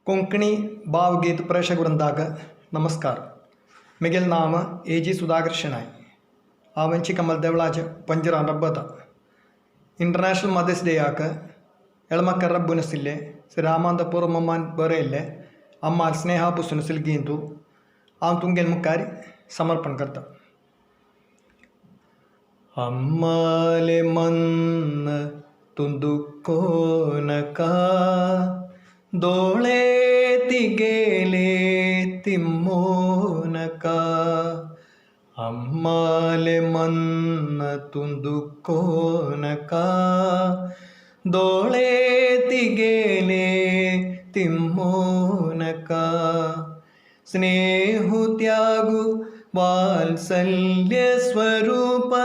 कोंकणी भावगीत प्रेक्षक वृंदाक नमस्कार. मिगेल नाम A.G. सुधाकर शेनाय. आवेंची कमल देवळाज पंजरा रब्बत इंटरनेशनल मदर्स डे आक एळमक्कर रब्बुनसिल्ले श्री रामानंदपुर मम्मान बरेल्ले अम्मा स्नेहा पुसुनसिल गींतू आम तुंगेल मुक्कारी समर्पण करता. अम्माले मन तुंदुको नका दोळे तिगेले तिम्मो नका. अम्माले मन तुंदुको नका दोळे तिगेले तिम्मो नका. स्नेहु त्यागु वात्सल्य स्वरूप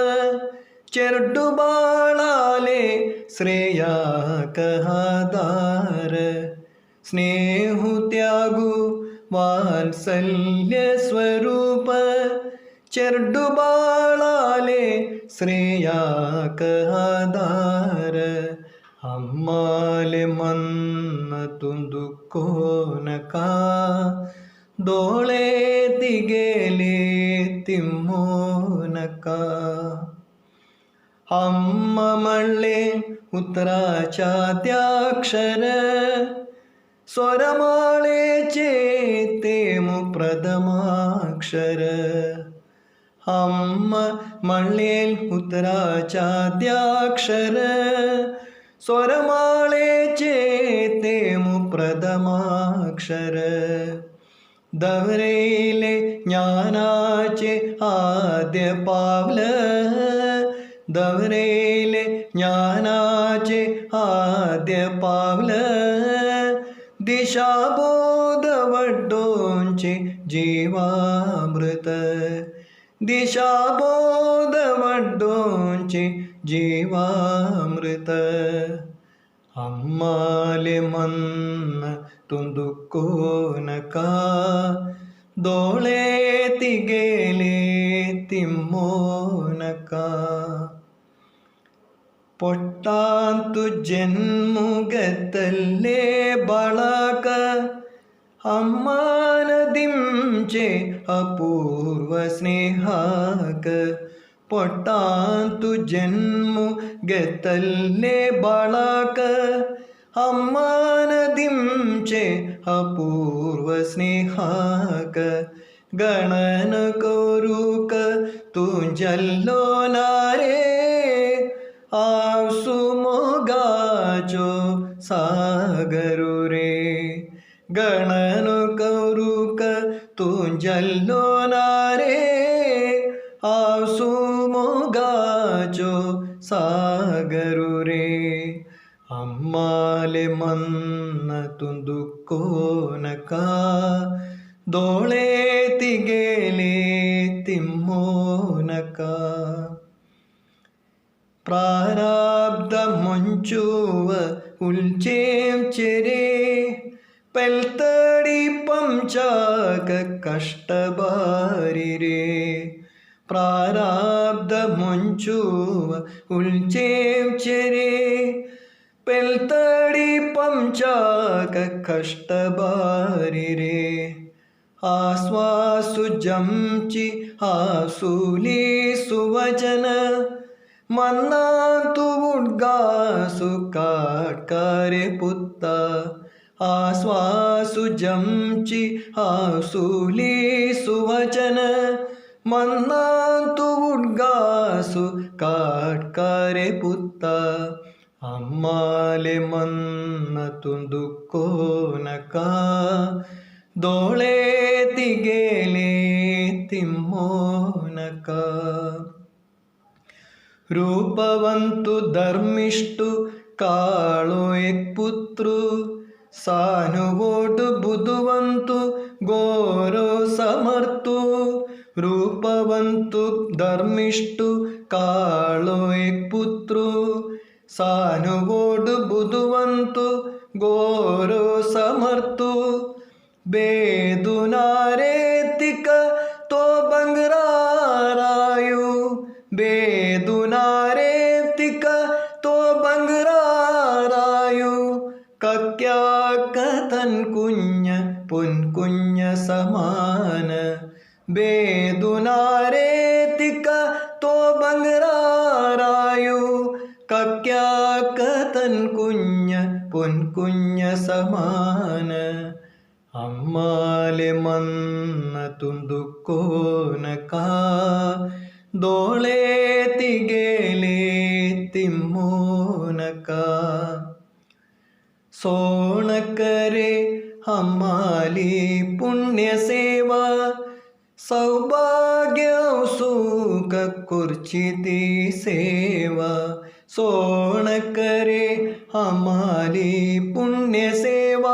ಚೆರ್ಡು ಬಾಳಾಲೆ ಶ್ರೇಯಾಕ ಆಧಾರ. ಸ್ನೇಹು ತ್ಯಾಗು ವಾತ್ಸಲ್ಯ ಸ್ವರೂಪ ಚೆರ್ಡು ಬಾಳಾಲೆ ಶ್ರೇಯಾಕ ಆಧಾರ. ಅಮ್ಮಾಲೆ ಮನ್ನ ತುಂದುಕೋ ನಕಾ ದೋಳೆ ತಿಗೇಲೆ ತಿಮ್ಮೋ ನಕಾ. अम्म मळ्ळे उतराच्या त्याक्षर स्वरमाळेचे तेमु प्रथमाक्षर. अम्म मळ्ळे उतराच्या त्याक्षर स्वरमाळेचे तेमु प्रथमाक्षर. दवरेले ज्ञानाचे आद्य पावल दवरेले ज्ञानाचे आद्य पावल. दिशाबोध वड्डोंचे जीवामृत दिशाबोध वड्डोंचे जीवामृत. अम्माले मन्न तुंदुको नका दोळे तिगेले तिम्मो नका. പൊട്ടാന്തു ജന്മുഖത്തല്ലേ ಬಳಕ ಅಮ್ಮಾನದಿಂಚೆ ಅಪೂರ್ವ ಸ್ನೇಹಾಕ. പൊട്ടാന്തു ജന്മുഖത്തല്ലേ ಬಳಕ ಅಮ್ಮಾನದಿಂಚೆ ಅಪೂರ್ವ ಸ್ನೇಹಾಕ. ಗಣನ ಕೌರುಕ तुंजल्लो नारे आसु मोगाचो सागरु रे. गणनु कौरुक तुंजल्लो नारे आसु मोगाचो सागरु रे. अम्माले मन्न तुंदुको नका दोळे तिगेले तिम्मो नका. ಪ್ರಾರಬ್ಧ ಮುಂಚುವ ಉಲ್ಚೇಂ ಚೆರೆ ಪೆಲ್ತಡಿ ಪಂಚಾಕ ಕಷ್ಟ ಬಾರಿರೆ. ಪ್ರಾರಬ್ಧ ಮುಂಚುವ ಉಲ್ಚೇಂ ಚೆರೆ ಪೆಲ್ತಡಿ ಪಂಚಾಕ ಕಷ್ಟ ಬಾರಿರೆ. ಆಶ್ವಾಸು ಜಂಚಿ ಆಸೂಲಿ ಸುವಚನ मन्नातु उड्गासु काट्कारे पुत्ता. आश्वासु जंचि आसूली सुवचन मन्नातु उड्गासु काट्कारे पुत्ता. अम्माले मन्न तुंदुको नका दोळे तिगेले तिम्मो नका. रूपवंतु धर्मिष्ठु काळो एक पुत्रु सानुवोटु बुधुवंतु गोरो समर्थु. रूपवंतु धर्मिष्ठु काळो एक पुत्रु सानुवोटु बुधुवंतु गोरो समर्थु. बेदुनारेतिक तो बंगरारायु बेदुनारेतिक तो बंगरारायु. कक्या കതൻ കുഞ്ഞ പൊൻകുഞ്ഞ സമാന ബേദുനാരേ തിക്ക തോ ബംഗറാരായു കക്യാക്കതൻ കുഞ്ഞ പൊൻകുഞ്ഞ സമാന അമ്മാലെ മന്ന തുന്തുക്കോനക ദോളേ തിഗേലേ തിമ്മോനക സോണക്കരെ അമ്മാലി പുണ്യസേവ സൗഭാഗ്യ സുഖ കുർച്ചിതി സേവ സോണക്കരെ അമ്മാലി പുണ്യസേവ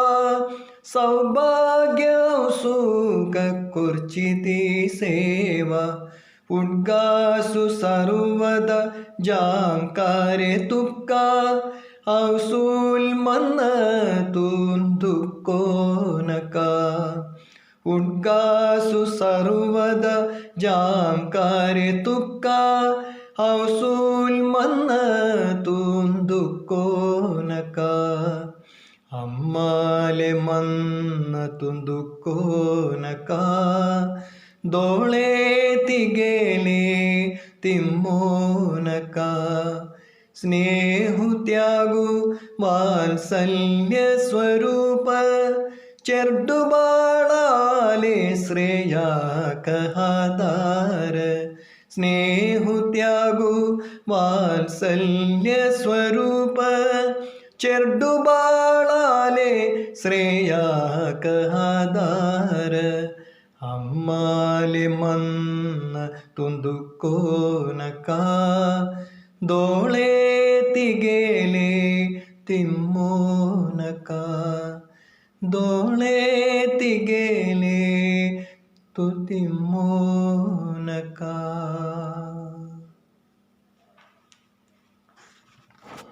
സൗഭാഗ്യ സുഖ കുർച്ചിതി സേവ ഉദ്ഗാസു സർവദ ജാംകാരെ തുക്ക ഔസൂൽ മന്ന തുന്തുക്കോനക ഉദ്ഗാസു സർവദ ജാംകാരെ തുക്ക ഔസൂൽ മന്ന തുന്തുക്കോനക അമ്മാലെ മന്ന തുന്തുക്കോനക ദോളേ തിഗേലേ തിമ്മോനക സ്നേഹു ത്യാഗു വാത്സല്യ സ്വരൂപ ചെർഡുബാളാലെ ശ്രേയാ കഹാദാര സ്നേഹു ത്യാഗു വാത്സല്യ സ്വരൂപ ചെർഡുബാളാലെ ശ്രേയാ കഹാദാര അമ്മാലെ മന്ന തുന്തുക്കോനക ദോളേ തിഗേലേ തിമ്മോനക ദോളേ തിഗേലേ തു തിമ്മോനക.